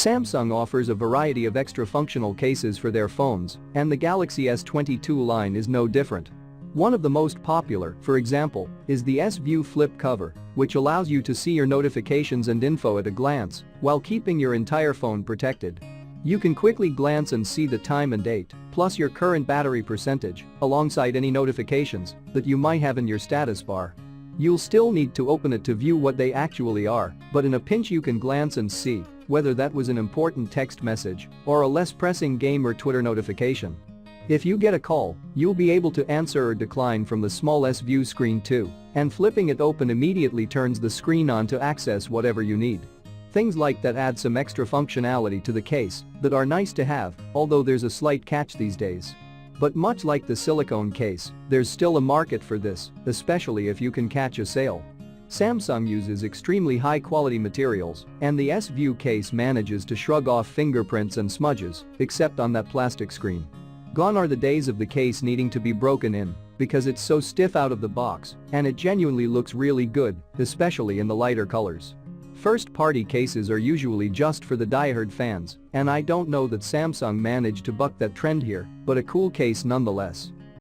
Samsung offers a variety of extra functional cases for their phones, and the Galaxy S22 line is no different. One of the most popular, for example, is the S-View flip cover, which allows you to see your notifications and info at a glance while keeping your entire phone protected. You can quickly glance and see the time and date, plus your current battery percentage, alongside any notifications that you might have in your status bar. You'll still need to open it to view what they actually are, but in a pinch you can glance and see whether that was an important text message or a less pressing game or Twitter notification. If you get a call, you'll be able to answer or decline from the small S-View screen too, and flipping it open immediately turns the screen on to access whatever you need. Things like that add some extra functionality to the case that are nice to have, although there's a slight catch these days. But much like the silicone case, there's still a market for this, especially if you can catch a sale. Samsung uses extremely high-quality materials, and the S-View case manages to shrug off fingerprints and smudges, except on that plastic screen. Gone are the days of the case needing to be broken in, because it's so stiff out of the box, and it genuinely looks really good, especially in the lighter colors. First-party cases are usually just for the diehard fans, and I don't know that Samsung managed to buck that trend here, but a cool case nonetheless.